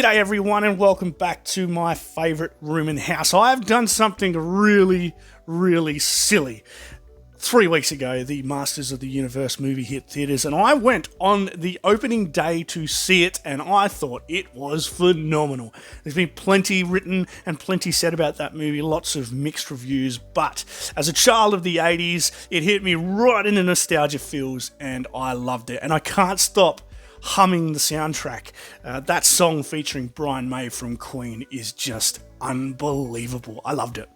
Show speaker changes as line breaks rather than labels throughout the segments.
G'day everyone and welcome back to my favourite room in the house. I've done something really silly. 3 weeks ago, the Masters of the Universe movie hit theatres and I went on the opening day to see it and I thought it was phenomenal. There's been plenty written and plenty said about that movie, lots of mixed reviews, but as a child of the 80s, it hit me right in the nostalgia feels and I loved it. And I can't stop humming the soundtrack. That song featuring Brian May from Queen is just unbelievable. I loved it.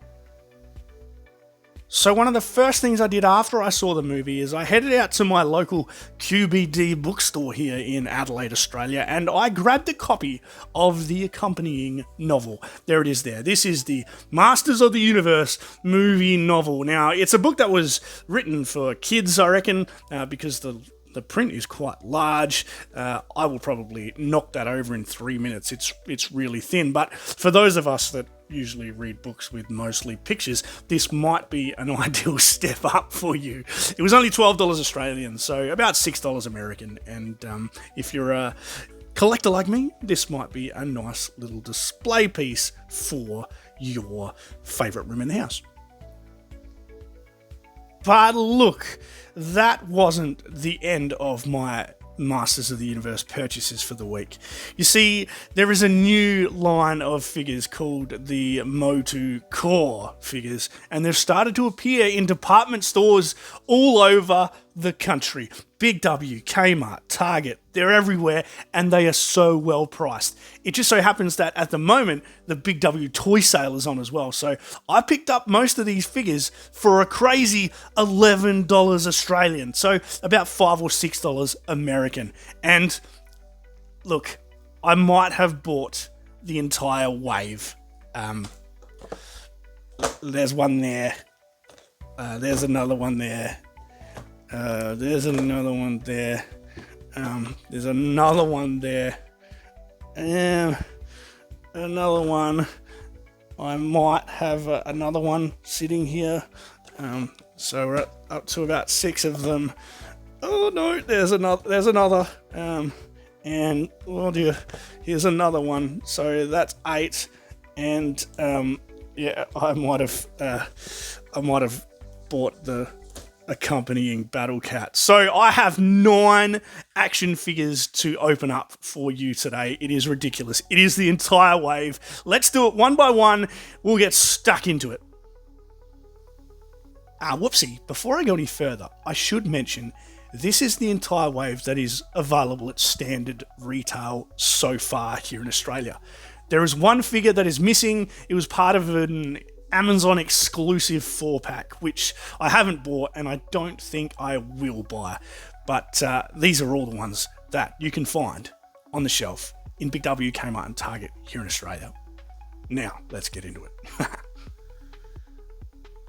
So one of the first things I did after I saw the movie is I headed out to my local QBD bookstore here in Adelaide, Australia, and I grabbed a copy of the accompanying novel. There it is there. This is the Masters of the Universe movie novel. Now, it's a book that was written for kids, I reckon, because the print is quite large. I will probably knock that over in 3 minutes. It's really thin, but for those of us that usually read books with mostly pictures, this might be an ideal step up for you. It was only $12 Australian, so about $6 American, and if you're a collector like me, this might be a nice little display piece for your favourite room in the house. But look, that wasn't the end of my Masters of the Universe purchases for the week. You see, there is a new line of figures called the Motu Core figures, and they've started to appear in department stores all over the country. Big W, Kmart, Target, they're everywhere, and they are so well priced. It just so happens that at the moment, the Big W toy sale is on as well, so I picked up most of these figures for a crazy $11 Australian, so about $5 or $6 American. And look, I might have bought the entire wave. There's one there. There's another one there. There's another one there. There's another one there. And another one. I might have another one sitting here. So we're up to about 6 of them. Oh no, there's another. And oh dear, here's another one. So that's 8. And yeah, I might have bought the accompanying Battle Cat. So I have 9 action figures to open up for you today. It is ridiculous. It is the entire wave. Let's do it one by one. We'll get stuck into it. Whoopsie. Before I go any further, I should mention this is the entire wave that is available at standard retail so far here in Australia. There is one figure that is missing. It was part of an Amazon exclusive 4-pack, which I haven't bought and I don't think I will buy. But these are all the ones that you can find on the shelf in Big W, Kmart and Target here in Australia. Now, let's get into it.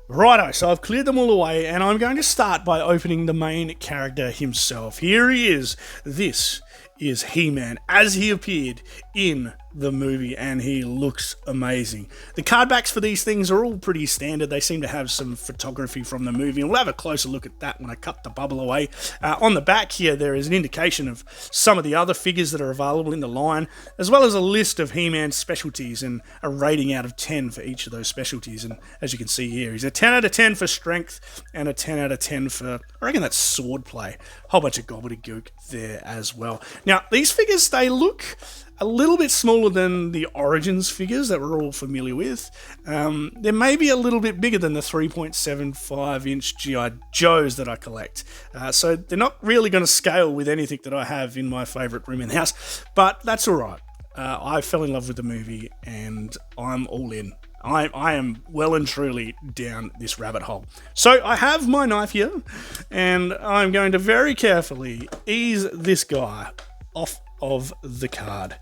Righto, so I've cleared them all away and I'm going to start by opening the main character himself. Here he is. This is He-Man as he appeared in the movie, and he looks amazing. The card backs for these things are all pretty standard. They seem to have some photography from the movie, and we'll have a closer look at that when I cut the bubble away. On the back here, there is an indication of some of the other figures that are available in the line, as well as a list of He-Man's specialties and a rating out of 10 for each of those specialties. And as you can see here, he's a 10 out of 10 for strength and a 10 out of 10 for, I reckon that's sword play. Whole bunch of gobbledygook there as well. Now, these figures, they look a little bit smaller than the Origins figures that we're all familiar with. They're maybe a little bit bigger than the 3.75-inch G.I. Joes that I collect. So they're not really going to scale with anything that I have in my favourite room in the house, but that's all right. I fell in love with the movie and I'm all in. I am well and truly down this rabbit hole. So I have my knife here and I'm going to very carefully ease this guy off of the card.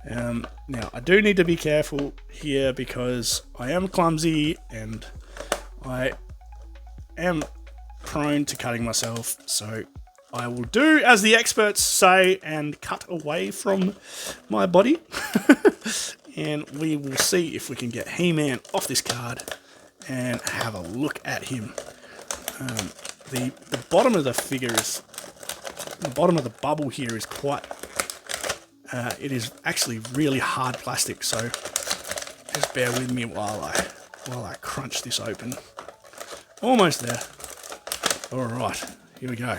Now, I do need to be careful here because I am clumsy and I am prone to cutting myself. So I will do as the experts say and cut away from my body. And we will see if we can get He-Man off this card and have a look at him. The bottom of the figure is, the bottom of the bubble here is quite It is actually really hard plastic, so just bear with me while I crunch this open. Almost there. All right, here we go.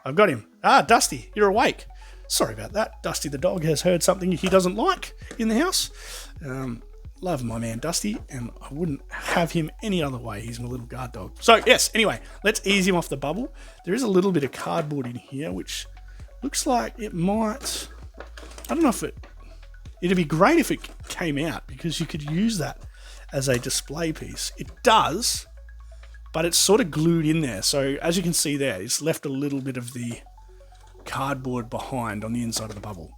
I've got him. Ah, Dusty, you're awake. Sorry about that. Dusty the dog has heard something he doesn't like in the house. Love my man Dusty, and I wouldn't have him any other way. He's my little guard dog. So, yes, anyway, let's ease him off the bubble. There is a little bit of cardboard in here, which looks like it might... I don't know if it'd be great if it came out, because you could use that as a display piece. It does, but it's sort of glued in there. So, as you can see there, it's left a little bit of the cardboard behind on the inside of the bubble.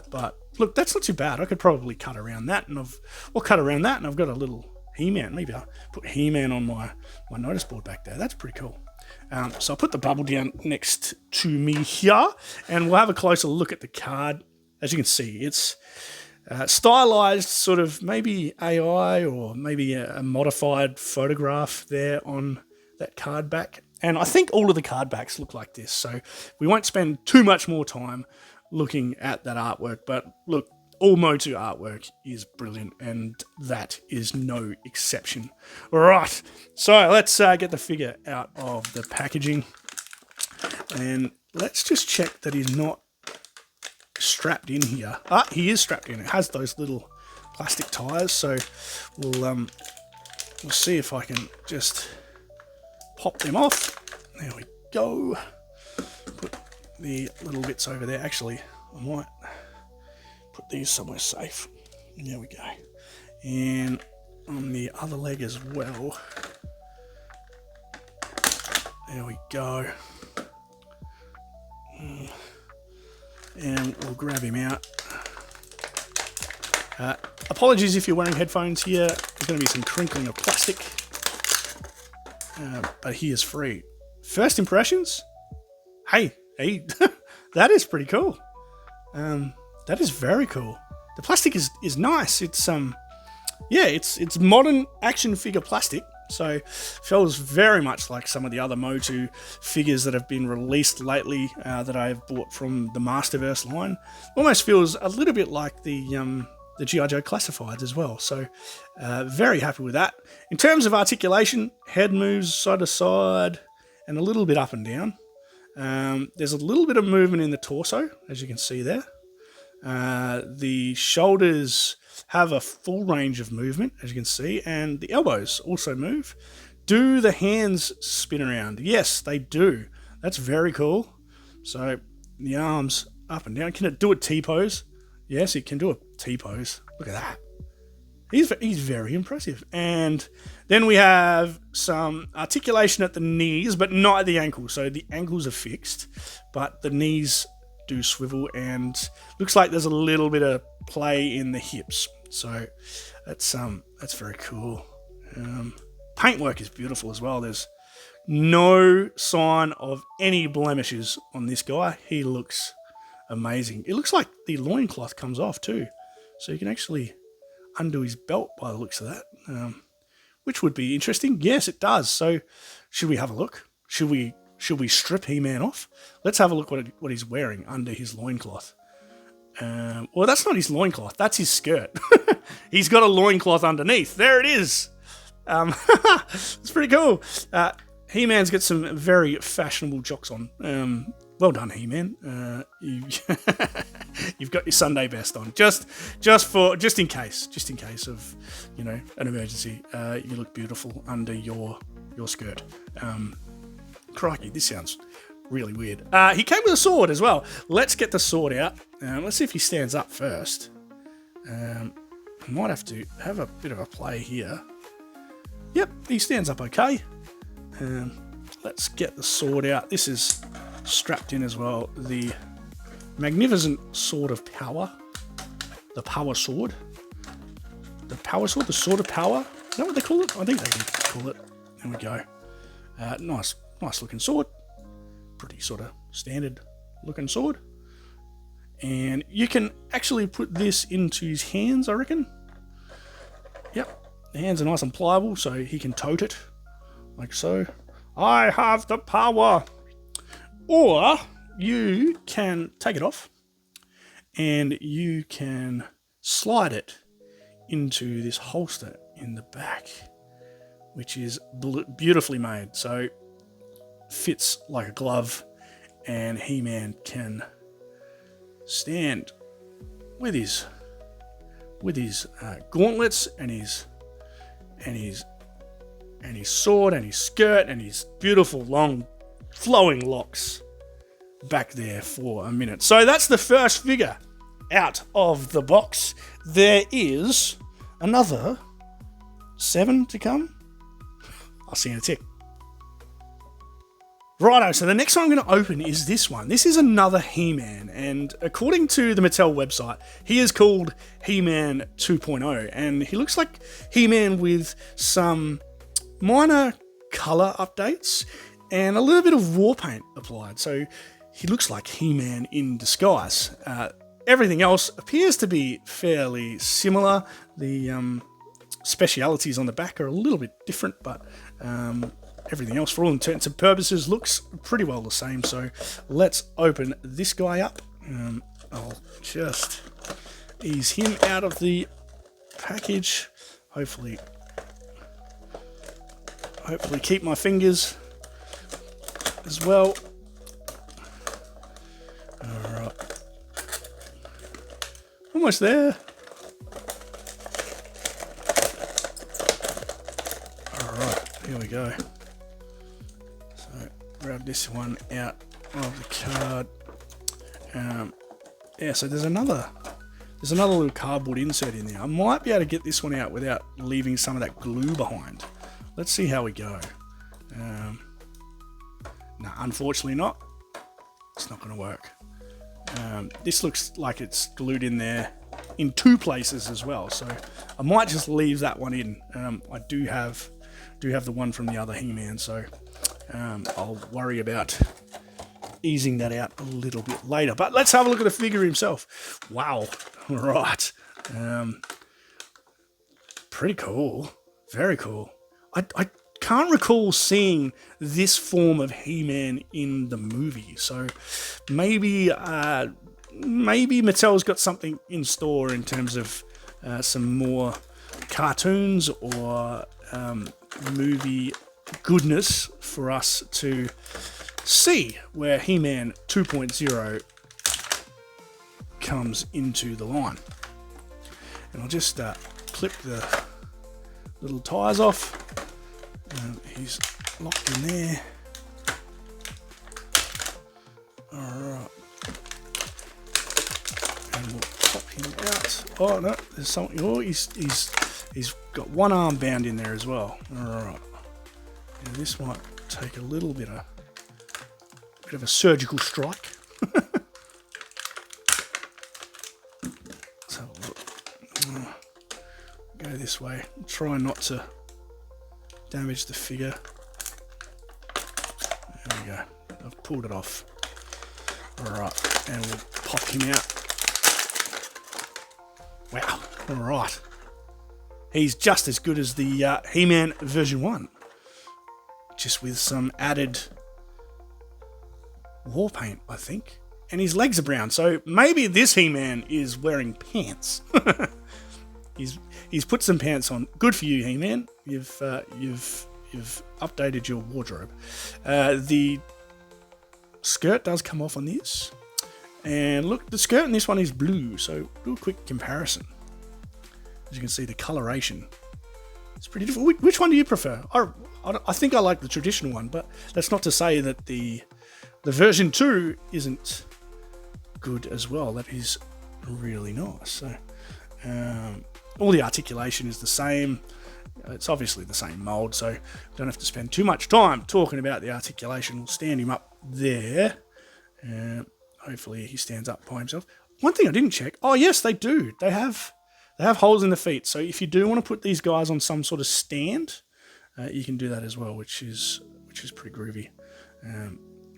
But look, that's not too bad. I could probably cut around that, and I've got a little He-Man. Maybe I'll put He-Man on my notice board back there. That's pretty cool. So I'll put the bubble down next to me here, and we'll have a closer look at the card. As you can see, it's stylized, sort of maybe AI or maybe a modified photograph there on that card back. And I think all of the card backs look like this, so we won't spend too much more time looking at that artwork. But look, all motu artwork is brilliant, and that is no exception. All right, so let's get the figure out of the packaging, and let's just check that he's not strapped in here. Ah, he is strapped in. It has those little plastic tires, so we'll see if I can just pop them off. There we go. Put the little bits over there. Actually, I might put these somewhere safe. There we go. And on the other leg as well. There we go. And we'll grab him out. Apologies if you're wearing headphones here. There's going to be some crinkling of plastic. But he is free. First impressions? Hey, that is pretty cool. That is very cool. The plastic is nice. It's it's modern action figure plastic. So feels very much like some of the other motu figures that have been released lately that I have bought from the Masterverse line. Almost feels a little bit like the G.I. Joe Classifieds as well. So very happy with that. In terms of articulation, head moves side to side and a little bit up and down. There's a little bit of movement in the torso, as you can see there. The shoulders have a full range of movement, as you can see, and the elbows also move. Do the hands spin around? Yes, they do. That's very cool. So the arms up and down. Can it do a T-pose? Yes, it can do a T-pose. Look at that. He's very impressive. And then we have some articulation at the knees, but not at the ankles. So the ankles are fixed, but the knees do swivel, and looks like there's a little bit of play in the hips. So that's very cool. Paintwork is beautiful as well. There's no sign of any blemishes on this guy. He looks amazing. It looks like the loincloth comes off too, so you can actually undo his belt by the looks of that, which would be interesting. Yes, it does. So should we have a look? Should we strip He-Man off? Let's have a look what he's wearing under his loincloth. Well, that's not his loincloth. That's his skirt. He's got a loincloth underneath. There it is. It's pretty cool. He-Man's got some very fashionable jocks on. Well done, He-Man. You've got your Sunday best on. Just in case of, an emergency. You look beautiful under your skirt. Crikey, this sounds really weird. He came with a sword as well. Let's get the sword out. Let's see if he stands up first. Might have to have a bit of a play here. Yep, he stands up okay. Let's get the sword out. This is strapped in as well. The magnificent sword of power. The power sword. The power sword? The sword of power? Is that what they call it? I think they do call it. There we go. Nice looking sword. Pretty sort of standard looking sword. And you can actually put this into his hands, I reckon. Yep. The hands are nice and pliable, so he can tote it. Like so. I have the power. Or you can take it off and you can slide it into this holster in the back, which is beautifully made. So fits like a glove, and He-Man can stand with his gauntlets and his sword and his skirt and his beautiful long flowing locks back there for a minute. So that's the first figure out of the box. There is another 7 to come. I'll see you in a tick. Righto, so the next one I'm going to open is this one. This is another He-Man, and according to the Mattel website, he is called He-Man 2.0, and he looks like He-Man with some minor colour updates and a little bit of war paint applied. So he looks like He-Man in disguise. Everything else appears to be fairly similar. The specialities on the back are a little bit different, but everything else, for all intents and purposes, looks pretty well the same. So let's open this guy up. I'll just ease him out of the package. Hopefully keep my fingers as well. Alright. Almost there. Alright, here we go. So grab this one out of the card. Yeah, so there's another little cardboard insert in there. I might be able to get this one out without leaving some of that glue behind. Let's see how we go. No, unfortunately not. It's not going to work. This looks like it's glued in there in 2 places as well, so I might just leave that one in. I do have the one from the other He-Man, so I'll worry about easing that out a little bit later. But let's have a look at the figure himself. Wow, right. Pretty cool. Very cool. I can't recall seeing this form of He-Man in the movie, so maybe Mattel's got something in store in terms of some more cartoons or movie goodness for us to see where He-Man 2.0 comes into the line. And I'll just clip the little tires off. He's locked in there. Alright. And we'll pop him out. Oh no, there's something. Oh, he's got one arm bound in there as well. Alright. Now this might take a little bit of a surgical strike. So go this way. Try not to damage the figure. There we go. I've pulled it off. Alright, and we'll pop him out. Wow, alright. He's just as good as the He-Man version 1. Just with some added war paint, I think. And his legs are brown, so maybe this He-Man is wearing pants. He's put some pants on. Good for you, He-Man. You've updated your wardrobe. The skirt does come off on this, and look, the skirt in this one is blue. So do a quick comparison. As you can see, the coloration is pretty different. Which one do you prefer? I think I like the traditional one, but that's not to say that the version 2 isn't good as well. That is really nice. So all the articulation is the same. It's obviously the same mold, so don't have to spend too much time talking about the articulation. We'll stand him up there. Hopefully he stands up by himself. One thing I didn't check. Oh yes, they do. They have holes in the feet. So if you do want to put these guys on some sort of stand, you can do that as well, which is pretty groovy.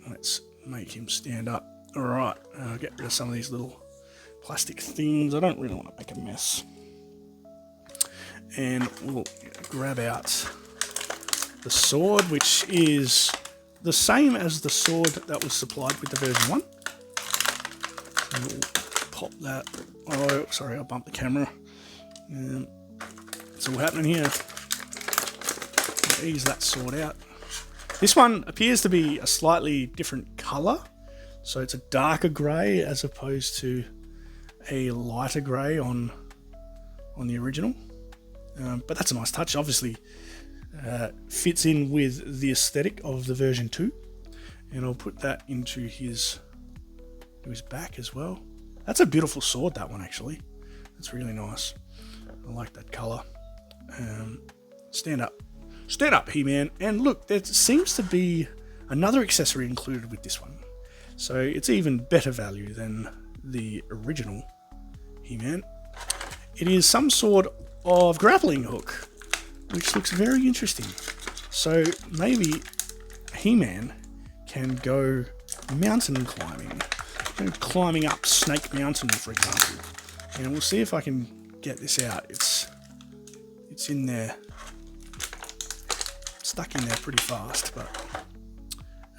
Let's make him stand up. All right. Get rid of some of these little plastic things. I don't really want to make a mess. And we'll grab out the sword, which is the same as the sword that was supplied with the version 1. And we'll pop that. Oh, sorry, I bumped the camera. It's all happening here. Ease that sword out. This one appears to be a slightly different colour. So it's a darker grey as opposed to a lighter grey on the original. But that's a nice touch. Obviously fits in with the aesthetic of the version 2. And I'll put that into his back as well. That's a beautiful sword, that one, actually. That's really nice. I like that colour. Stand up. Stand up, He-Man. And look, there seems to be another accessory included with this one. So it's even better value than the original He-Man. It is some sort of grappling hook, which looks very interesting. So maybe He-Man can go mountain climbing. Climbing up Snake Mountain, for example. And we'll see if I can get this out. It's in there. Stuck in there pretty fast, but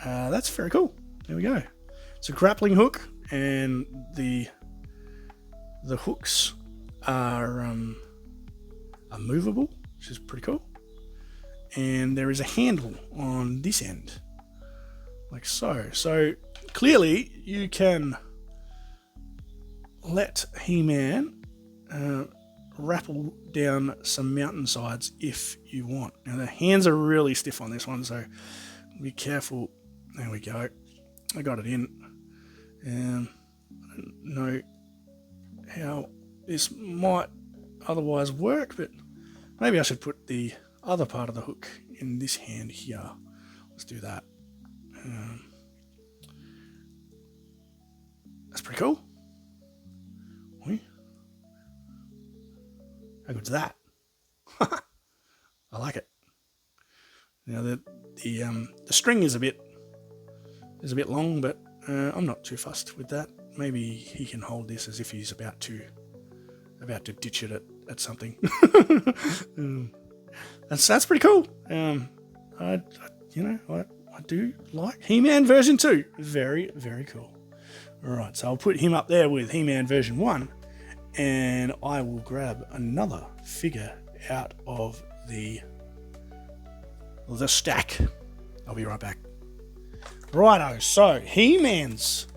that's very cool. There we go. It's a grappling hook, and the hooks are movable, which is pretty cool. And there is a handle on this end, like so. So clearly you can let He-Man rappel down some mountainsides if you want. Now the hands are really stiff on this one, so be careful. There we go. I got it in. I don't know how this might otherwise work, but maybe I should put the other part of the hook in this hand here. Let's do that. That's pretty cool. How good's that? I like it. Now the string is a bit long, but I'm not too fussed with that. Maybe he can hold this as if he's about to ditch it at something. That's pretty cool. I do like He-Man version 2. Very, very cool. Alright, so I'll put him up there with He-Man version 1, and I will grab another figure out of the stack. I'll be right back. Righto, so He-Man's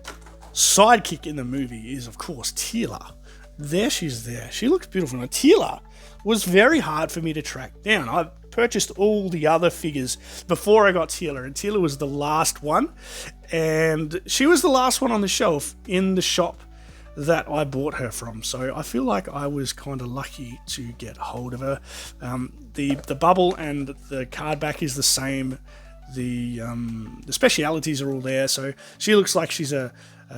sidekick in the movie is, of course, Teela. There she's there. She looks beautiful. Now, Teela was very hard for me to track down. I purchased all the other figures before I got Teela, and Teela was the last one. And she was the last one on the shelf in the shop that I bought her from. So I feel like I was kind of lucky to get hold of her. The bubble and the card back is the same. The specialities are all there. So she looks like she's a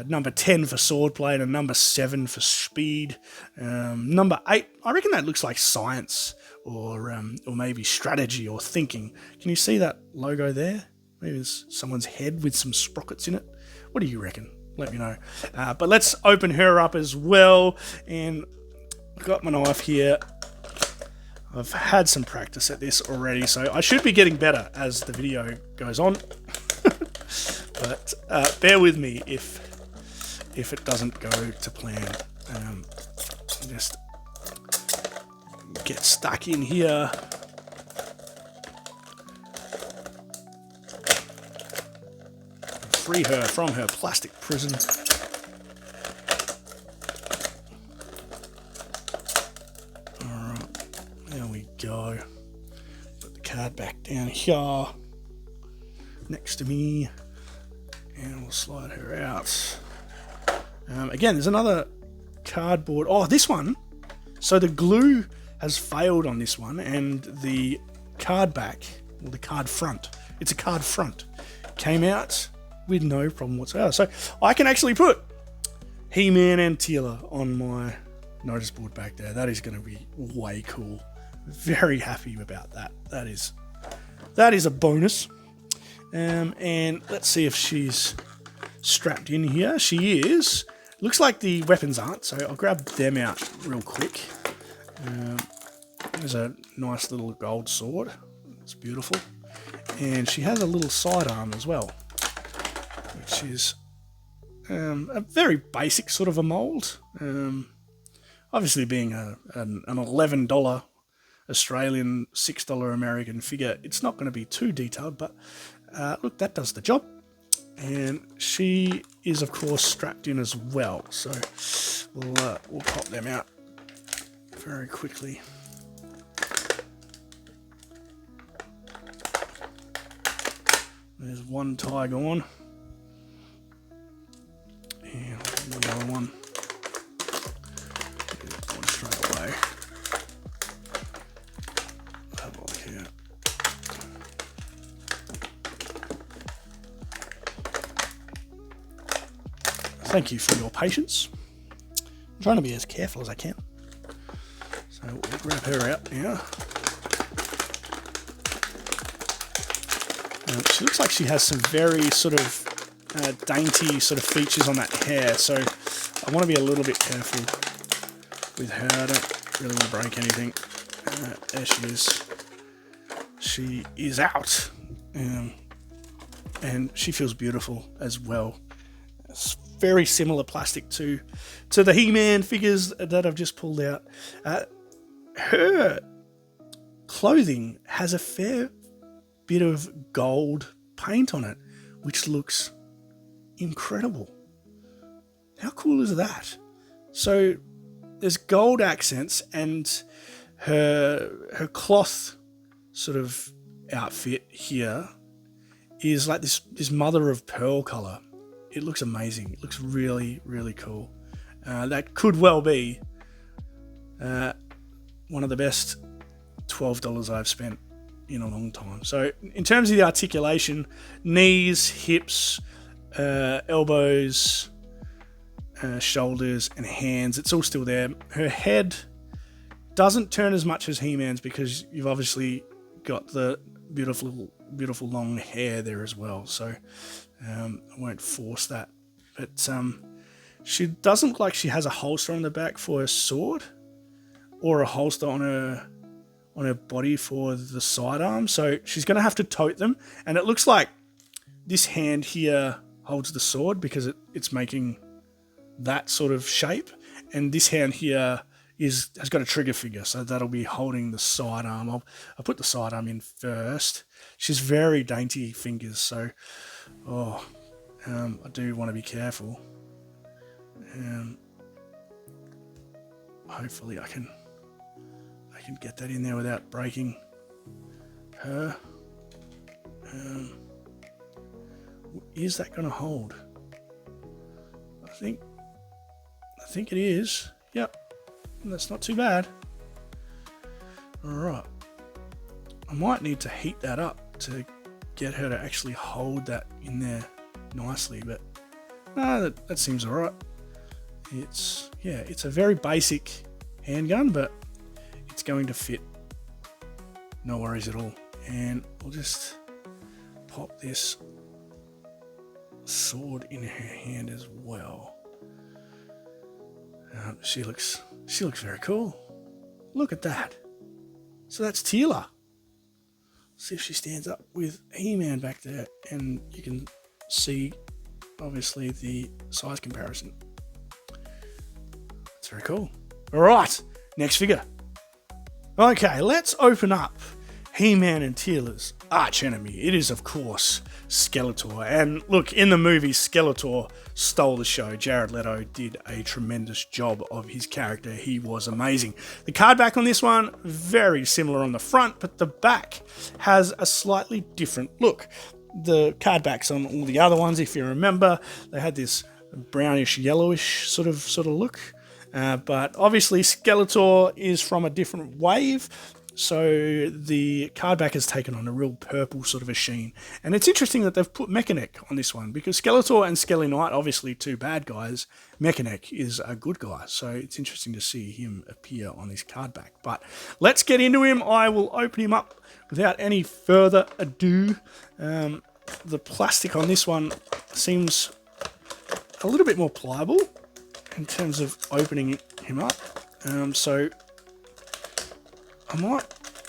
number 10 for swordplay and a number 7 for speed. Number 8, I reckon that looks like science or maybe strategy or thinking. Can you see that logo there? Maybe there's someone's head with some sprockets in it. What do you reckon? Let me know. But let's open her up as well. And I've got my knife here. I've had some practice at this already, so I should be getting better as the video goes on. But bear with me if it doesn't go to plan. Just get stuck in here. Free her from her plastic prison. Alright, there we go. Put the card back down here next to me, and we'll slide her out. Again, there's another cardboard. Oh, this one. So the glue has failed on this one, and the card back, or the card front, it's a card front, came out with no problem whatsoever. So I can actually put He-Man and Teela on my notice board back there. That is going to be way cool. Very happy about that. That is a bonus. And let's see if she's strapped in here. She is. Looks like the weapons aren't, so I'll grab them out real quick. There's a nice little gold sword. It's beautiful. And she has a little sidearm as well, which is A very basic sort of a mould. Obviously being an $11 Australian, $6 American figure, it's not going to be too detailed, but look, that does the job. And she is, of course, strapped in as well. So we'll pop them out very quickly. There's one tie gone. And the other one. Going straight away. Have a look here. Thank you for your patience. I'm trying to be as careful as I can. So we'll grab her out now. She looks like she has some very sort of dainty sort of features on that hair, so I want to be a little bit careful with her. I don't really want to break anything. There she is. She is out. And she feels beautiful as well. It's very similar plastic to the He-Man figures that I've just pulled out. Her clothing has a fair bit of gold paint on it, which looks incredible. How cool is that? So there's gold accents, and her cloth sort of outfit here is like this mother of pearl color. It looks amazing. It looks really, really cool. That could well be one of the best $12 I've spent in a long time. So in terms of the articulation, knees, hips, elbows, shoulders and hands, it's all still there. Her head doesn't turn as much as He-Man's because you've obviously got the beautiful long hair there as well. So I won't force that. But she doesn't look like she has a holster on the back for her sword or a holster on her body for the sidearm. So she's going to have to tote them. And it looks like this hand here holds the sword because it's making that sort of shape. And this hand here has got a trigger figure, so that'll be holding the sidearm. I'll put the sidearm in first. She's very dainty fingers, so I do want to be careful. Hopefully I can get that in there without breaking her. Is that going to hold? I think it is. Yep, that's not too bad. All right, I might need to heat that up to get her to actually hold that in there nicely, but no, that seems all right. It's a very basic handgun, but it's going to fit. No worries at all. And we'll just pop this sword in her hand as well. She looks very cool. Look at that. So that's Teela. See if she stands up with He-Man back there, and you can see obviously the size comparison. It's very cool. All right, next figure. Okay, let's open up He-Man and Teela's arch enemy. It is, of course, Skeletor. And look, in the movie, Skeletor stole the show. Jared Leto did a tremendous job of his character. He was amazing. The card back on this one, very similar on the front, but the back has a slightly different look. The card backs on all the other ones, if you remember, they had this brownish, yellowish sort of look. But obviously Skeletor is from a different wave, so the card back has taken on a real purple sort of a sheen. And it's interesting that they've put Mechanic on this one, because Skeletor and Skelly Knight, obviously two bad guys, Mechanic is a good guy. So it's interesting to see him appear on this card back. But let's get into him. I will open him up without any further ado. The plastic on this one seems a little bit more pliable in terms of opening him up. So I might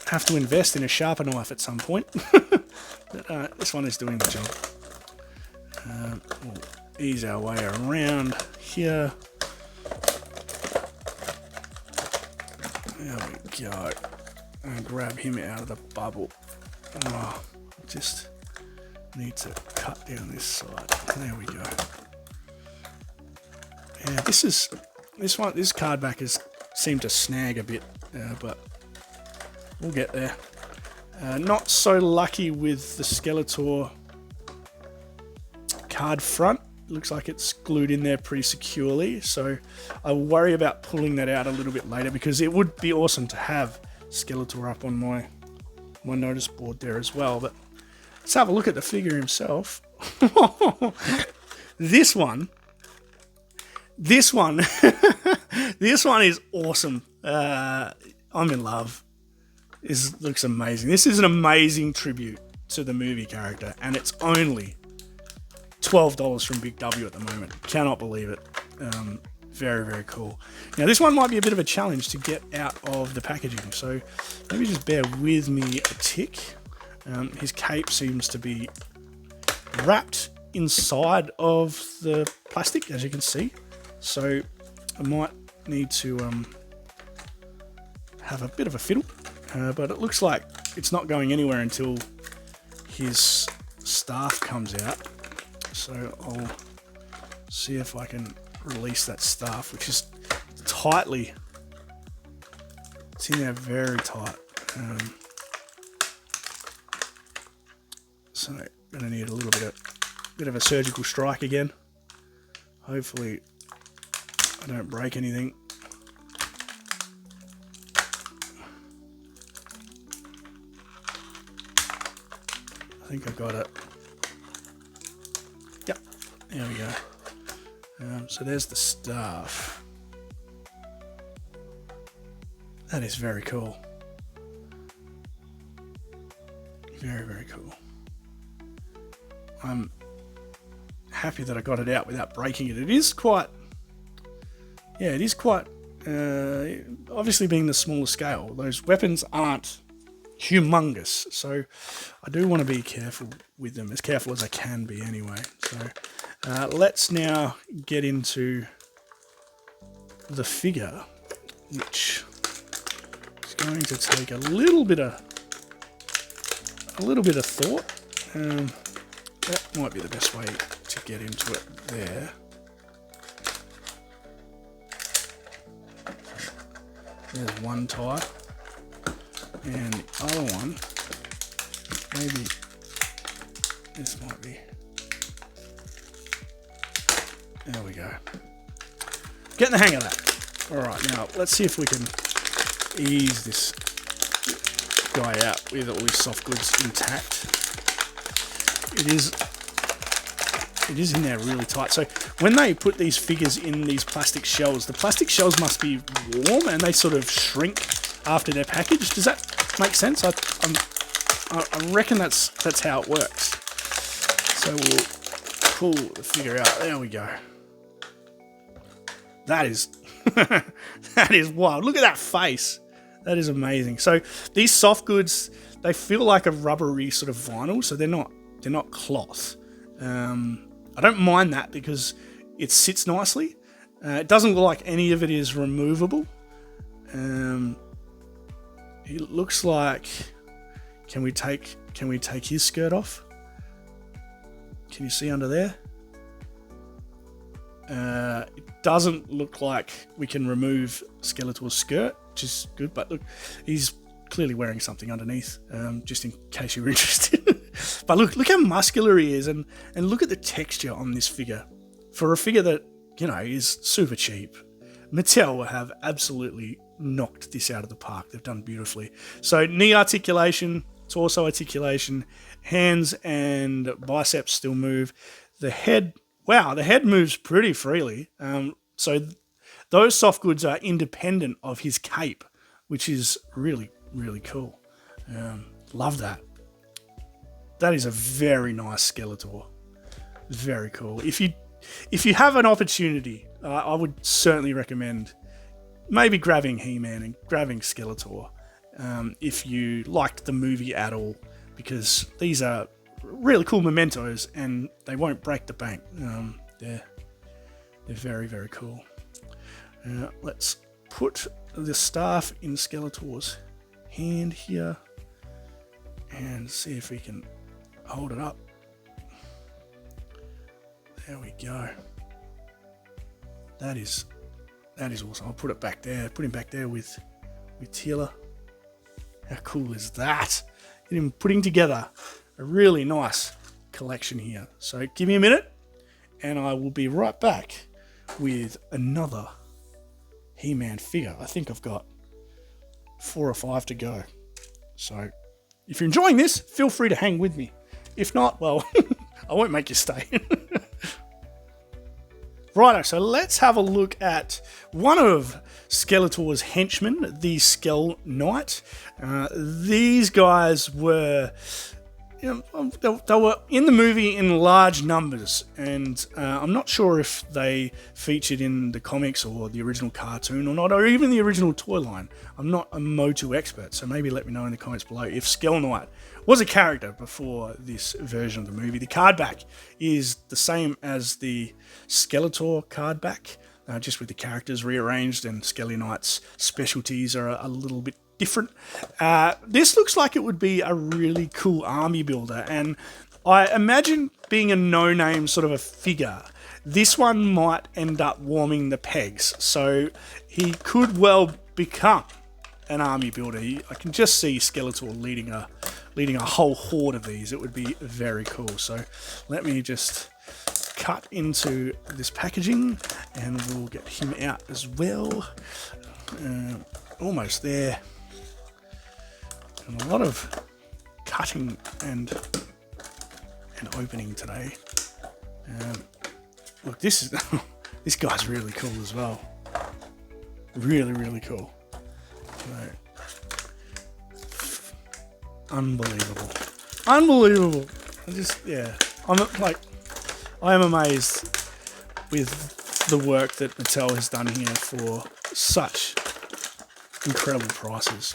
have to invest in a sharper knife at some point. But this one is doing the job. We'll ease our way around here. There we go. And grab him out of the bubble. Oh, just need to cut down this side. There we go. Yeah, this card back has seemed to snag a bit, but we'll get there. Not so lucky with the Skeletor card front. Looks like it's glued in there pretty securely, so I worry about pulling that out a little bit later, because it would be awesome to have Skeletor up on my notice board there as well. But let's have a look at the figure himself. This one this one is awesome. I'm in love. This looks amazing. This is an amazing tribute to the movie character, and it's only $12 from Big W at the moment. Cannot believe it. Very, very cool. Now, this one might be a bit of a challenge to get out of the packaging, so maybe just bear with me a tick. His cape seems to be wrapped inside of the plastic, as you can see. So I might need to have a bit of a fiddle, but it looks like it's not going anywhere until his staff comes out. So I'll see if I can release that staff, which is tightly, it's in there very tight. So I'm gonna need a little bit of a surgical strike again. Hopefully I don't break anything. I think I got it. Yep, there we go. So there's the staff. That is very cool. Very, very cool. I'm happy that I got it out without breaking it. It is quite, yeah, it is quite, obviously being the smaller scale, those weapons aren't humongous, so I do want to be careful with them, as careful as I can be anyway. So let's now get into the figure, which is going to take a little bit of thought. That might be the best way to get into it there. There's one tie. And the other one, maybe this might be. There we go. Getting the hang of that. Alright, now let's see if we can ease this guy out with all his soft goods intact. It is in there really tight. So when they put these figures in these plastic shells, the plastic shells must be warm and they sort of shrink after they're packaged. Does that make sense? I reckon that's how it works. So we'll pull the figure out. There we go. That is that is wild. Look at that face. That is amazing. So these soft goods, they feel like a rubbery sort of vinyl, so they're not cloth. I don't mind that because it sits nicely. It doesn't look like any of it is removable. It looks like, can we take his skirt off? Can you see under there? It doesn't look like we can remove Skeletor's skirt, which is good, but look, he's clearly wearing something underneath, just in case you were interested. But look how muscular he is, and look at the texture on this figure. For a figure that, you know, is super cheap, Mattel have absolutely knocked this out of the park. They've done beautifully. So knee articulation, torso articulation, hands and biceps still move. The head, wow, the head moves pretty freely. So those soft goods are independent of his cape, which is really, really cool. Love that. That is a very nice Skeletor. Very cool. If you have an opportunity, I would certainly recommend maybe grabbing He-Man and grabbing Skeletor if you liked the movie at all, because these are really cool mementos and they won't break the bank. They're very, very cool. Let's put the staff in Skeletor's hand here and see if we can hold it up. There we go. That is awesome. I'll put it back there. Put him back there with Tila. How cool is that? Get him putting together a really nice collection here. So give me a minute and I will be right back with another He-Man figure. I think I've got 4 or 5 to go. So if you're enjoying this, feel free to hang with me. If not, well, I won't make you stay. Righto, so let's have a look at one of Skeletor's henchmen, the Skell Knight. These guys were, they were in the movie in large numbers, and I'm not sure if they featured in the comics or the original cartoon or not, or even the original toy line. I'm not a motu expert, so maybe let me know in the comments below if Skell Knight was a character before this version of the movie. The card back is the same as the Skeletor card back, just with the characters rearranged, and Skelly Knight's specialties are a little bit different. This looks like it would be a really cool army builder, and I imagine being a no-name sort of a figure, this one might end up warming the pegs, so he could well become an army builder. I can just see Skeletor leading a whole horde of these. It would be very cool. So let me just cut into this packaging and we'll get him out as well. Almost there. And a lot of cutting and opening today. Look, this guy's really cool as well. Really, really cool. Unbelievable. Unbelievable. I am amazed with the work that Mattel has done here for such incredible prices.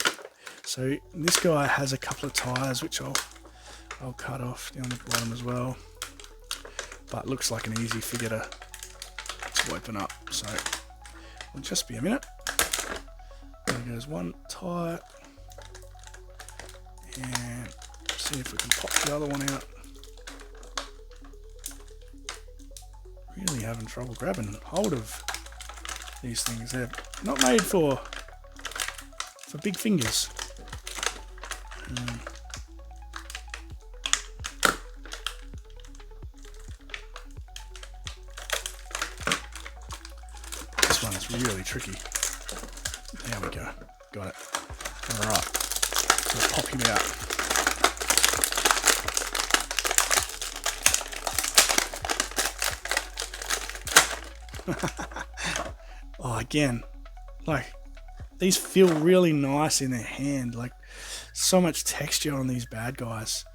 So this guy has a couple of tires, which I'll cut off down the bottom as well. But looks like an easy figure to open up. So it'll just be a minute. There goes one tire. And see if we can pop the other one out. Really having trouble grabbing hold of these things. They're not made for big fingers. This one's really tricky. There we go. Got it. Alright. We'll pop him out. Oh, again, like, these feel really nice in their hand. Like, so much texture on these bad guys.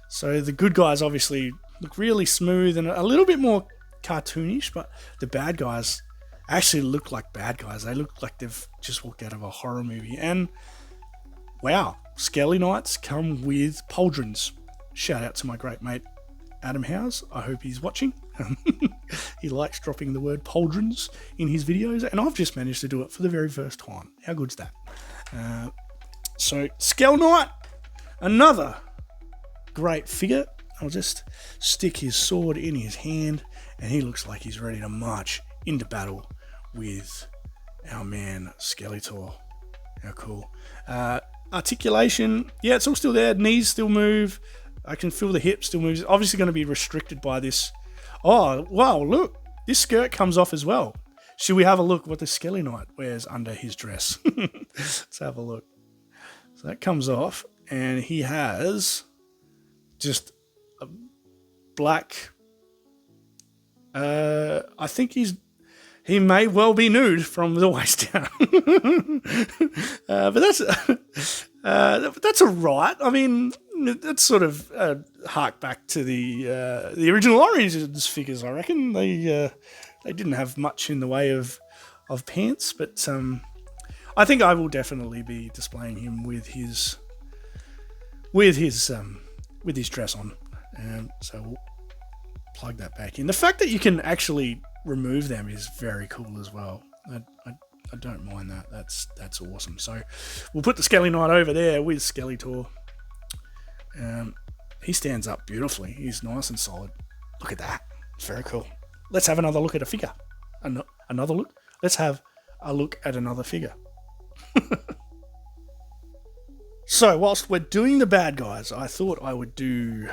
So the good guys obviously look really smooth and a little bit more cartoonish, but the bad guys actually look like bad guys. They look like they've just walked out of a horror movie. And wow, Skelly Knights come with pauldrons. Shout out to my great mate Adam Howes. I hope he's watching. He likes dropping the word pauldrons in his videos, and I've just managed to do it for the very first time. How good's that? So Skell Knight, another great figure. I'll just stick his sword in his hand, and he looks like he's ready to march into battle with our man Skeletor. How cool. Articulation, yeah, it's all still there. Knees still move. I can feel the hip still moves. Obviously going to be restricted by this. Oh, wow, look. This skirt comes off as well. Should we have a look what the Skelly Knight wears under his dress? Let's have a look. So that comes off, and he has just a black... I think he may well be nude from the waist down. But that's all right. I mean, that's sort of hark back to the original Origins figures. I reckon they didn't have much in the way of pants, but I think I will definitely be displaying him with his dress on. So we'll plug that back in. The fact that you can actually remove them is very cool as well. I don't mind that. That's awesome. So we'll put the Skelly Knight over there with Skeletor. He stands up beautifully. He's nice and solid. Look at that. It's very cool. Let's have another look at a figure. Another look? Let's have a look at another figure. So, whilst we're doing the bad guys, I thought I would do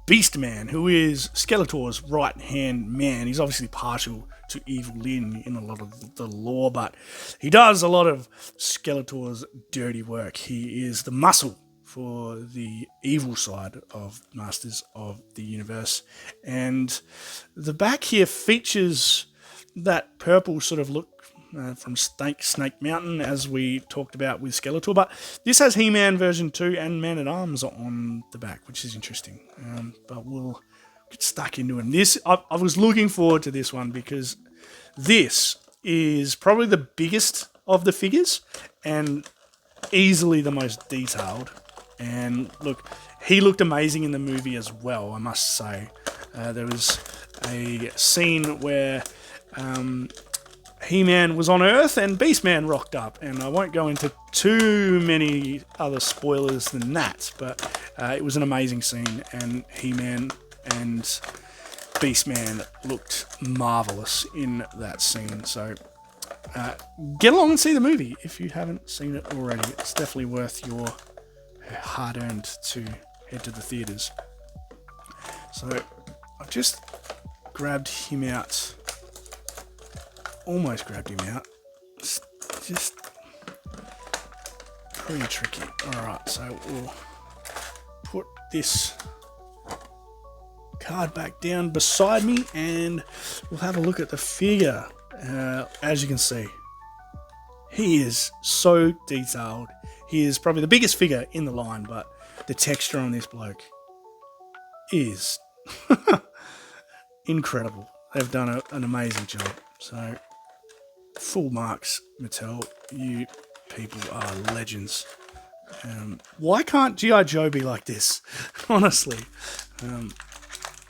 Beastman, who is Skeletor's right-hand man. He's obviously partial to Evil Lyn in a lot of the lore, but he does a lot of Skeletor's dirty work. He is the muscle for the evil side of Masters of the Universe. And the back here features that purple sort of look from Snake Mountain, as we talked about with Skeletor. But this has He-Man version 2 and Man-at-Arms on the back, which is interesting. But we'll get stuck into it. I was looking forward to this one because this is probably the biggest of the figures and easily the most detailed. And look, he looked amazing in the movie as well, I must say. There was a scene where He-Man was on Earth and Beastman rocked up, and I won't go into too many other spoilers than that, but it was an amazing scene, and He-Man and Beastman looked marvellous in that scene. So get along and see the movie if you haven't seen it already. It's definitely worth your hard-earned to head to the theatres. So I've just grabbed him out. Almost grabbed him out. It's just pretty tricky. Alright, so we'll put this card back down beside me and we'll have a look at the figure. As you can see, he is so detailed. He is probably the biggest figure in the line, but the texture on this bloke is incredible. They've done an amazing job. So, full marks, Mattel. You people are legends. Why can't G.I. Joe be like this? Honestly.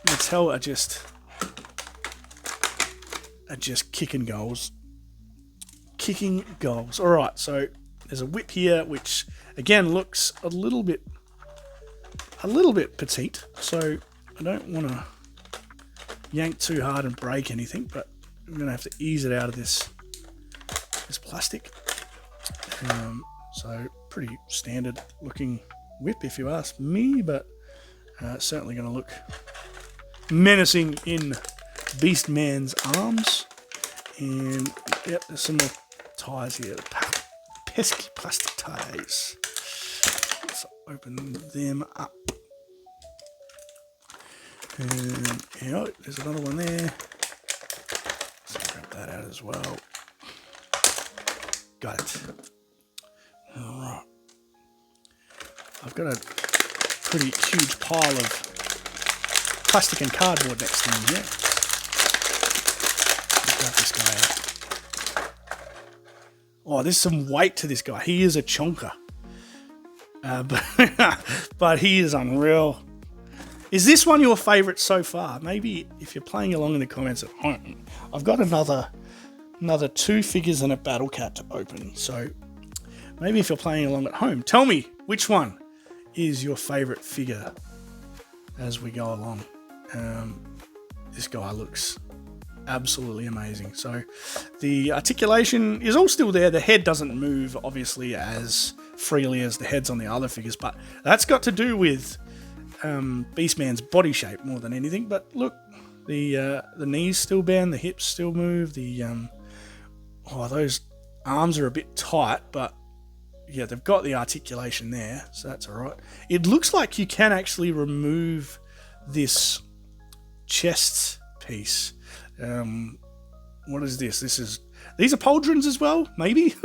Mattel are just kicking goals. Kicking goals. Alright, so there's a whip here, which again looks a little bit petite. So I don't want to yank too hard and break anything, but I'm going to have to ease it out of this plastic. So pretty standard looking whip if you ask me, but certainly going to look menacing in Beastman's arms. And yep, there's some more ties here. Pesky plastic ties. Let's open them up. And there's another one there. Let's grab that out as well. Got it. Alright. I've got a pretty huge pile of plastic and cardboard next to me here. Let's grab this guy out. Oh, there's some weight to this guy. He is a chonker. But he is unreal. Is this one your favourite so far? Maybe if you're playing along in the comments at home, I've got another 2 figures and a Battle Cat to open. So maybe if you're playing along at home, tell me which one is your favourite figure as we go along. This guy looks absolutely amazing. So the articulation is all still there. The head doesn't move obviously as freely as the heads on the other figures, but that's got to do with Beastman's body shape more than anything. But look, the knees still bend, the hips still move. Those arms are a bit tight, but yeah, they've got the articulation there, so that's all right. It looks like you can actually remove this chest piece. What is this? These are pauldrons as well, maybe,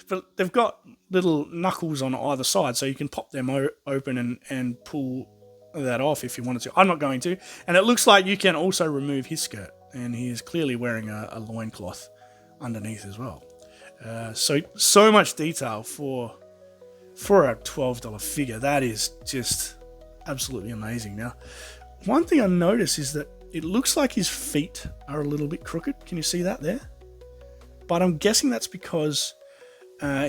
but they've got little knuckles on either side, so you can pop them open and pull that off if you wanted to. I'm not going to. And it looks like you can also remove his skirt, and he is clearly wearing a loincloth underneath as well. So much detail for a $12 figure. That is just absolutely amazing. Now, one thing I noticed is that It looks like his feet are a little bit crooked. Can you see that there? But I'm guessing that's because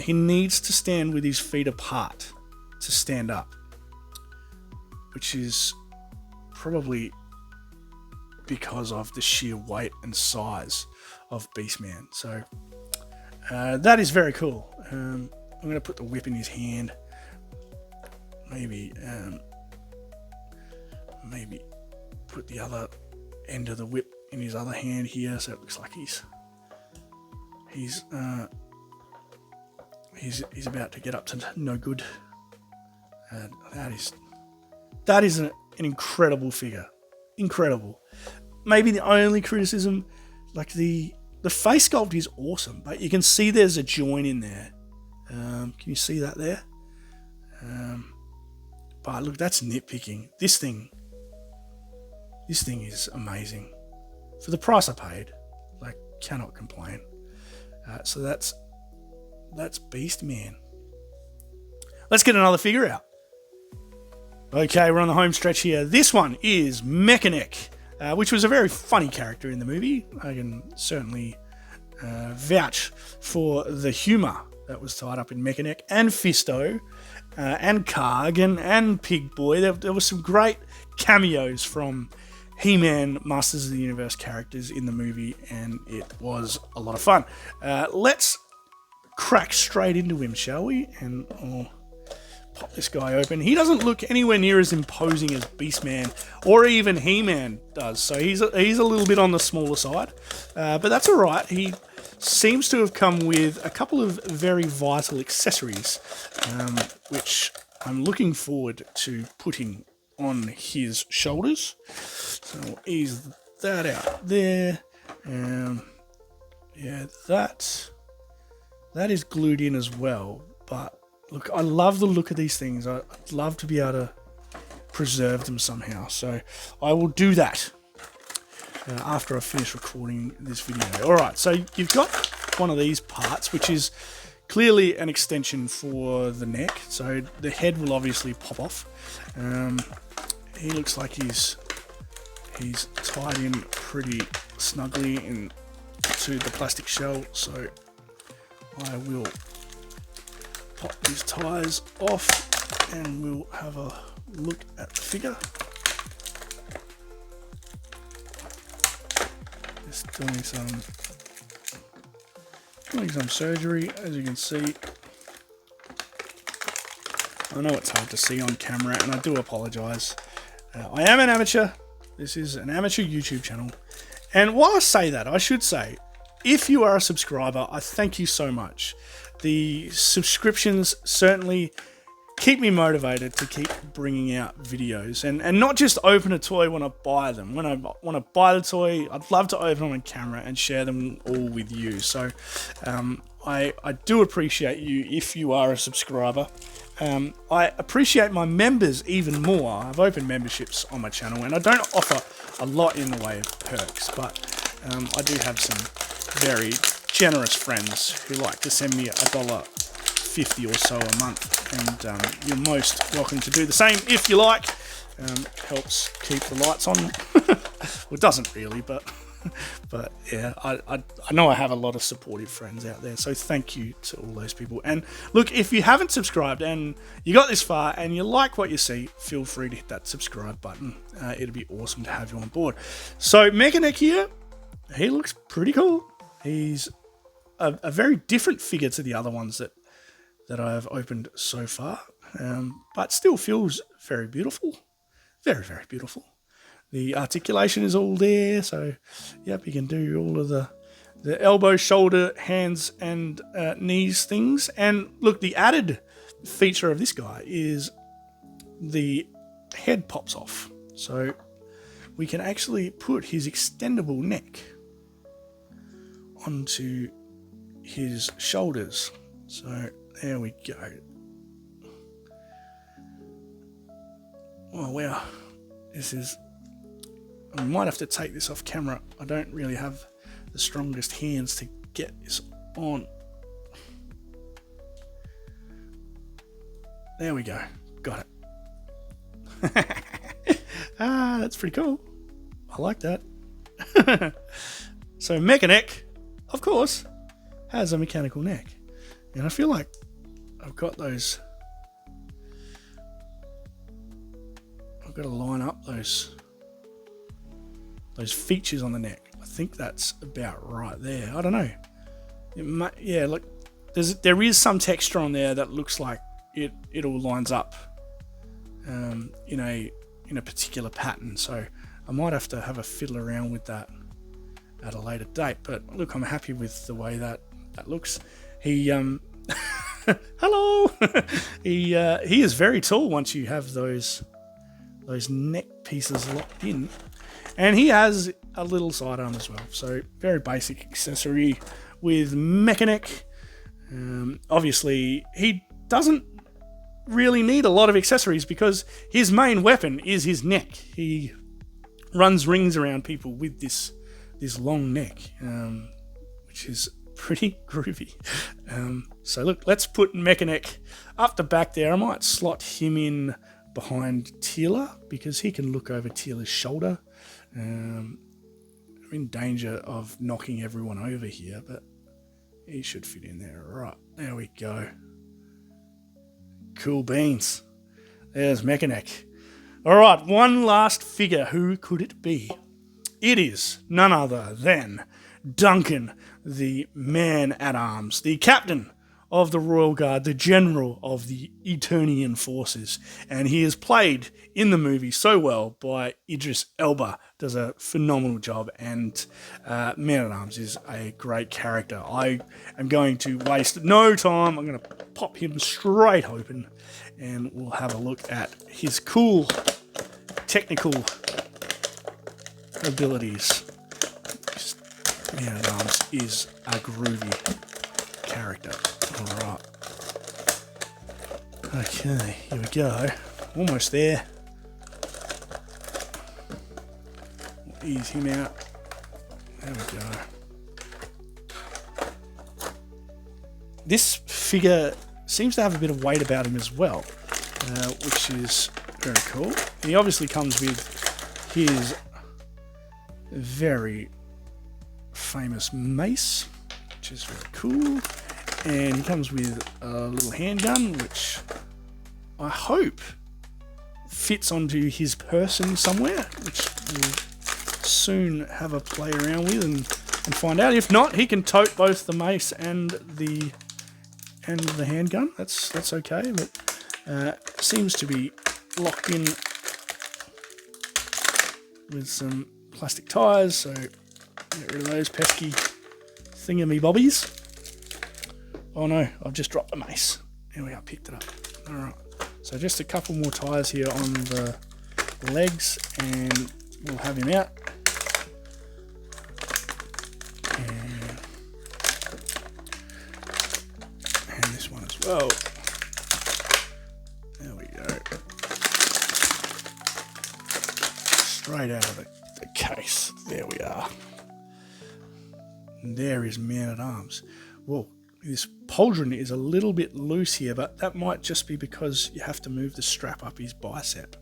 he needs to stand with his feet apart to stand up, which is probably because of the sheer weight and size of Beastman. So that is very cool. I'm going to put the whip in his hand. Maybe put the other end of the whip in his other hand here, so it looks like he's about to get up to no good. That is an incredible figure. Incredible. Maybe the only criticism, like the face sculpt is awesome, but you can see there's a join in there. Can you see that there? But look, that's nitpicking. This thing is amazing. For the price I paid, like, cannot complain. So that's Beastman. Let's get another figure out. Okay, we're on the home stretch here. This one is Mechanic, which was a very funny character in the movie. I can certainly vouch for the humour that was tied up in Mechanic, and Fisto, and Karg, and Pig Boy. There were some great cameos from He-Man, Masters of the Universe characters in the movie, and it was a lot of fun. Let's crack straight into him, shall we? And I'll pop this guy open. He doesn't look anywhere near as imposing as Beastman or even He-Man does, so he's a little bit on the smaller side, but that's all right. He seems to have come with a couple of very vital accessories, which I'm looking forward to putting on his shoulders. So we'll ease that out there. Yeah, that is glued in as well. But look, I love the look of these things. I'd love to be able to preserve them somehow. So I will do that after I finish recording this video. All right, so you've got one of these parts, which is clearly an extension for the neck. So the head will obviously pop off. He looks like he's tied in pretty snugly into the plastic shell. So I will pop these ties off and we'll have a look at the figure. Just doing some surgery, as you can see. I know it's hard to see on camera, and I do apologise. I am an amateur. This is an amateur YouTube channel. And while I say that, I should say, if you are a subscriber, I thank you so much. The subscriptions certainly keep me motivated to keep bringing out videos, and not just open a toy when I buy them. When I want to buy the toy, I'd love to open them on camera and share them all with you. So I do appreciate you if you are a subscriber. I appreciate my members even more. I've opened memberships on my channel, and I don't offer a lot in the way of perks, but I do have some very generous friends who like to send me $1.50 or so a month, and you're most welcome to do the same if you like. Helps keep the lights on. Well, it doesn't really, but yeah, I know I have a lot of supportive friends out there, so thank you to all those people. And look, if you haven't subscribed and you got this far and you like what you see, feel free to hit that subscribe button. It'd be awesome to have you on board. So Mechanic here, he looks pretty cool. He's a very different figure to the other ones that I've opened so far, but still feels very beautiful. Very, very beautiful. The articulation is all there, so yep, you can do all of the elbow, shoulder, hands, and knees things. And look, the added feature of this guy is the head pops off, so we can actually put his extendable neck onto his shoulders. So there we go. Oh wow, this is... I might have to take this off camera. I don't really have the strongest hands to get this on. There we go. Got it. That's pretty cool. I like that. So Mechanic, of course, has a mechanical neck. And I feel like I've got those... I've got to line up those features on the neck. I think that's about right there. I don't know. Yeah, look, there is some texture on there that looks like it all lines up in a particular pattern. So I might have to have a fiddle around with that at a later date. But look, I'm happy with the way that looks. He hello. He is very tall once you have those neck pieces locked in, and he has a little sidearm as well. So very basic accessory with Mechanic. Obviously, he doesn't really need a lot of accessories because his main weapon is his neck. He runs rings around people with this long neck, which is pretty groovy. So look, let's put Mechanic up the back there. I might slot him in behind Tila because he can look over Tila's shoulder. I'm in danger of knocking everyone over here, but he should fit in there. Right, there we go. Cool beans. There's Mechanic. All right, one last figure. Who could it be? It is none other than Duncan, the man-at-arms, the captain of the Royal Guard, the general of the Eternian forces. And he is played in the movie so well by Idris Elba. Does a phenomenal job, and Man-at-Arms is a great character. I am going to waste no time. I'm going to pop him straight open, and we'll have a look at his cool technical abilities. Man-at-Arms is a groovy character. Alright. Okay, here we go. Almost there. Ease him out. There we go. This figure seems to have a bit of weight about him as well, which is very cool. He obviously comes with his very famous mace, which is very cool. And he comes with a little handgun, which I hope fits onto his person somewhere, which we'll soon have a play around with and find out. If not, he can tote both the mace and the handgun. That's okay, but seems to be locked in with some plastic ties, so get rid of those pesky thingamybobbies. Oh no, I've just dropped the mace. There we go, picked it up. Alright, so just a couple more ties here on the legs and we'll have him out. And this one as well. There we go. Straight out of the case. There we are. And there is Man-at-Arms. Whoa. This pauldron is a little bit loose here, but that might just be because you have to move the strap up his bicep.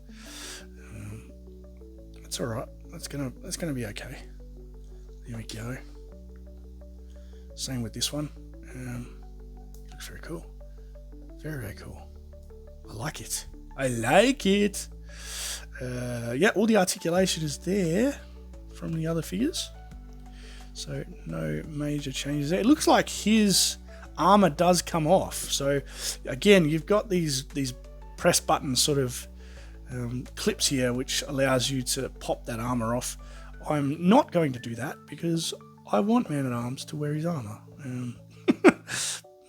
That's all right. That's gonna be okay. There we go. Same with this one. Looks very cool. Very, very cool. I like it. I like it. Yeah, all the articulation is there from the other figures. So no major changes there. It looks like his armor does come off. So again, you've got these press button sort of clips here, which allows you to pop that armor off. I'm not going to do that because I want Man-at-Arms to wear his armor.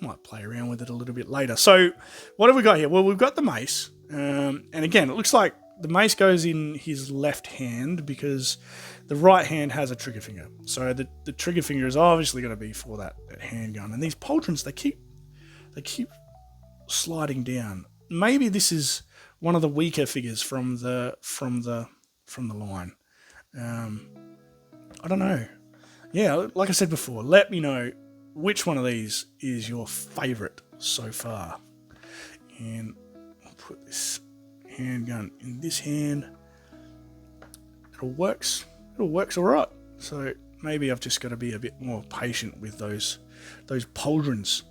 Might play around with it a little bit later. So what have we got here? Well, we've got the mace. And again, it looks like the mace goes in his left hand because the right hand has a trigger finger. So the trigger finger is obviously going to be for that handgun. And these pauldrons, they keep sliding down. Maybe this is one of the weaker figures from the line. I don't know. Yeah, like I said before, let me know which one of these is your favorite so far. And I'll put this handgun in this hand. It all works. all works all right. So maybe I've just got to be a bit more patient with those pauldrons.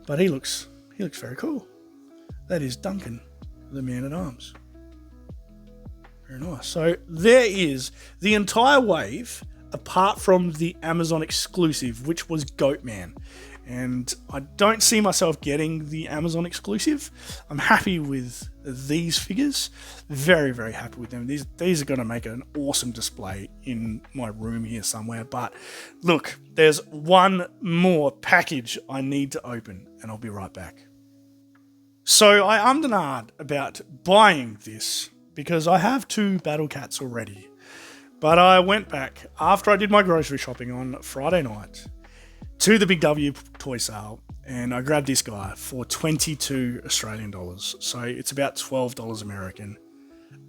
But he looks very cool. That is Duncan, the Man-at-Arms. Very nice. So there is the entire wave, apart from the Amazon exclusive, which was Goatman. And I don't see myself getting the Amazon exclusive. I'm happy with these figures. Very, very happy with them. These are going to make an awesome display in my room here somewhere. But look, there's one more package I need to open, and I'll be right back. So I ummed and ahed about buying this because I have 2 Battle Cats already. But I went back after I did my grocery shopping on Friday night to the Big W toy sale, and I grabbed this guy for 22 Australian dollars. So it's about $12 American.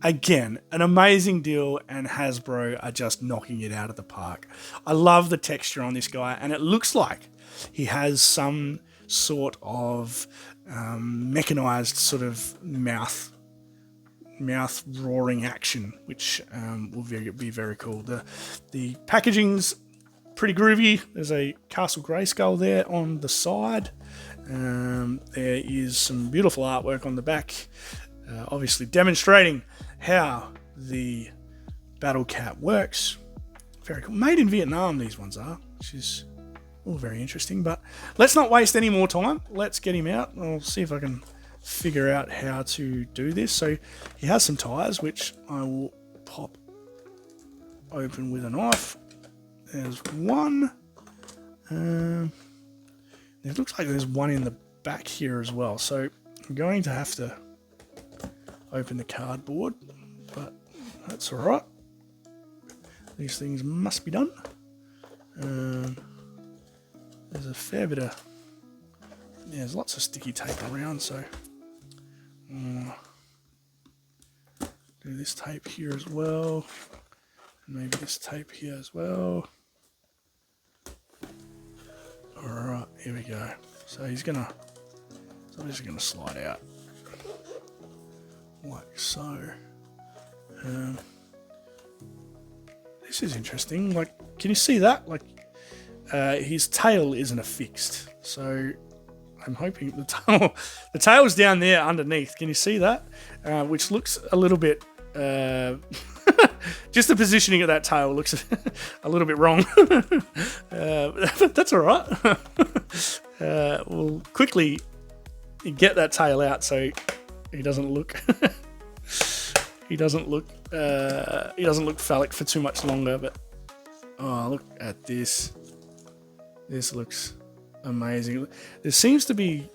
Again, an amazing deal, and Hasbro are just knocking it out of the park. I love the texture on this guy, and it looks like he has some sort of mechanized sort of mouth roaring action, which will be very cool. The packaging's pretty groovy. There's a Castle Grayskull there on the side. There is some beautiful artwork on the back, obviously demonstrating how the Battle Cat works. Very cool. Made in Vietnam, these ones are, which is all very interesting. But let's not waste any more time. Let's get him out. I'll see if I can figure out how to do this. So he has some tires, which I will pop open with a knife. There's one. It looks like there's one in the back here as well. So I'm going to have to open the cardboard, but that's all right. These things must be done. There's a fair bit of... Yeah, there's lots of sticky tape around, so... do this tape here as well. And maybe this tape here as well. Alright, here we go. So he's gonna... So he's gonna slide out. Like so. This is interesting. Like, can you see that? Like, his tail isn't affixed. So I'm hoping the tail's down there underneath. Can you see that? Which looks a little bit... just the positioning of that tail looks a little bit wrong. But that's all right. We'll quickly get that tail out so he doesn't look he doesn't look phallic for too much longer. But oh, look at this. This looks amazing. There seems to be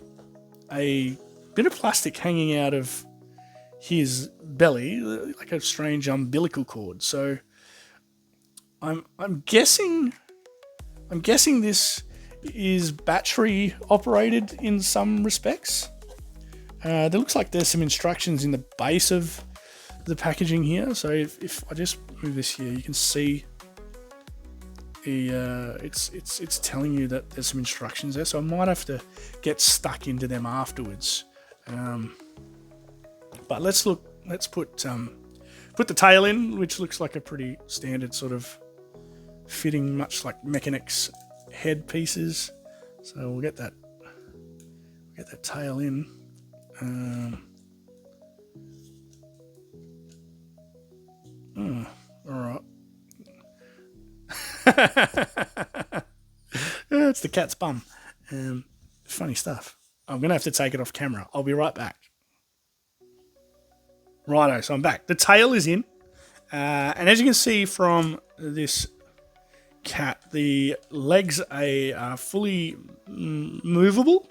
a bit of plastic hanging out of his belly, like a strange umbilical cord. So I'm guessing this is battery operated in some respects. There looks like there's some instructions in the base of the packaging here. So if I just move this here, you can see the it's telling you that there's some instructions there. So I might have to get stuck into them afterwards. But let's put the tail in, which looks like a pretty standard sort of fitting, much like Mechanics head pieces. So we'll get that tail in. All right. It's the cat's bum. Funny stuff. I'm gonna have to take it off camera. I'll be right back. Righto, so I'm back. The tail is in, and as you can see from this cat, the legs are fully movable.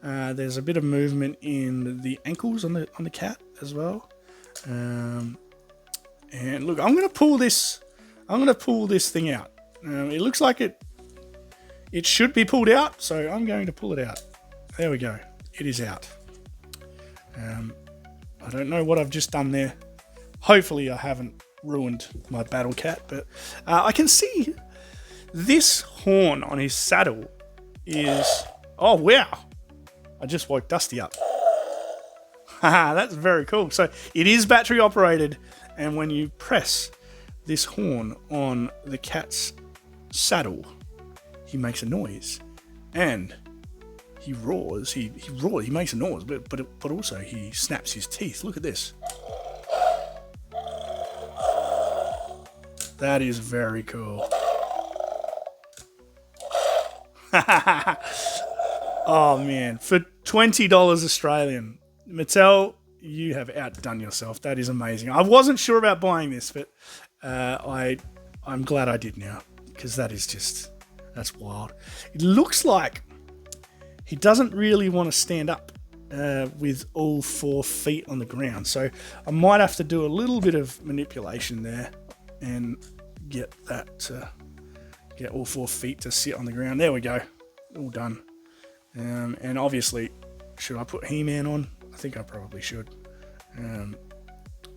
There's a bit of movement in the ankles on the cat as well. And look, I'm gonna pull this thing out. It looks like it should be pulled out, so I'm going to pull it out. There we go. It is out. I don't know what I've just done there. Hopefully I haven't ruined my Battle Cat, but I can see this horn on his saddle is... Oh, wow. I just woke Dusty up. Haha, that's very cool. So it is battery operated, and when you press this horn on the cat's saddle, he makes a noise, and he roars. He roars. He makes a noise, but also he snaps his teeth. Look at this. That is very cool. Oh man, for $20 Australian, Mattel, you have outdone yourself. That is amazing. I wasn't sure about buying this, but I'm glad I did now, because that's wild. It looks like he doesn't really want to stand up with all 4 feet on the ground, so I might have to do a little bit of manipulation there and get all 4 feet to sit on the ground. There we go, all done. And obviously, should I put He-Man on? I think I probably should.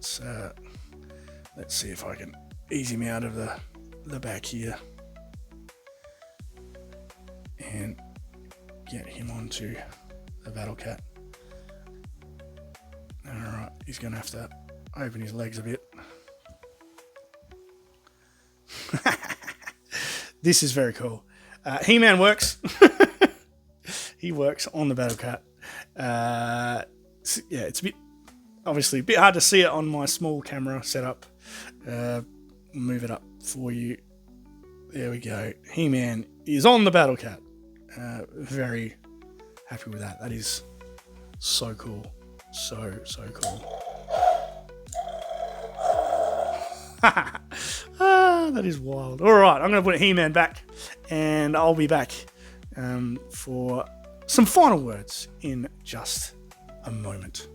So let's see if I can ease him out of the back here and get him onto the Battle Cat. Alright, he's going to have to open his legs a bit. This is very cool. He-Man works. He works on the Battle Cat. Yeah, it's obviously a bit hard to see it on my small camera setup. Move it up for you. There we go. He-Man is on the Battle Cat. Very happy with that. That is so cool. So cool. That is wild. All right, I'm going to put He-Man back, and I'll be back for some final words in just a moment.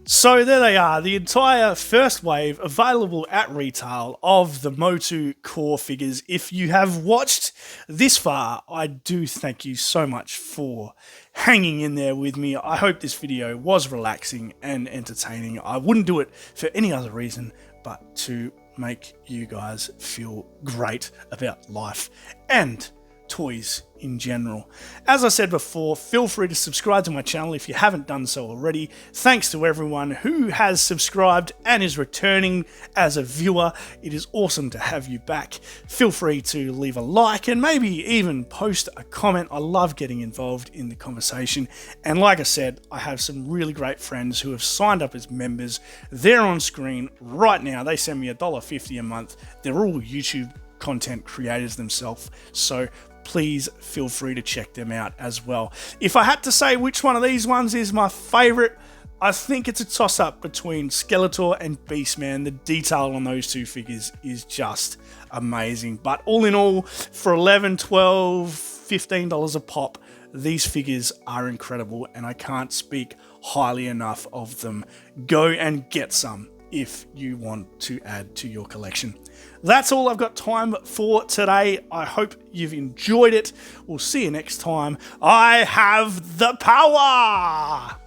So there they are, the entire first wave available at retail of the Motu core figures. If you have watched this far, I do thank you so much for hanging in there with me. I hope this video was relaxing and entertaining. I wouldn't do it for any other reason but to make you guys feel great about life and toys in general. As I said before, feel free to subscribe to my channel if you haven't done so already. Thanks to everyone who has subscribed and is returning as a viewer. It is awesome to have you back. Feel free to leave a like and maybe even post a comment. I love getting involved in the conversation. And like I said, I have some really great friends who have signed up as members. They're on screen right now. They send me $1.50 a month. They're all YouTube content creators themselves. So please feel free to check them out as well. If I had to say which one of these ones is my favorite, I think it's a toss-up between Skeletor and Beastman. The detail on those two figures is just amazing. But all in all, for $11, $12, $15 a pop, these figures are incredible, and I can't speak highly enough of them. Go and get some if you want to add to your collection. That's all I've got time for today. I hope you've enjoyed it. We'll see you next time. I have the power!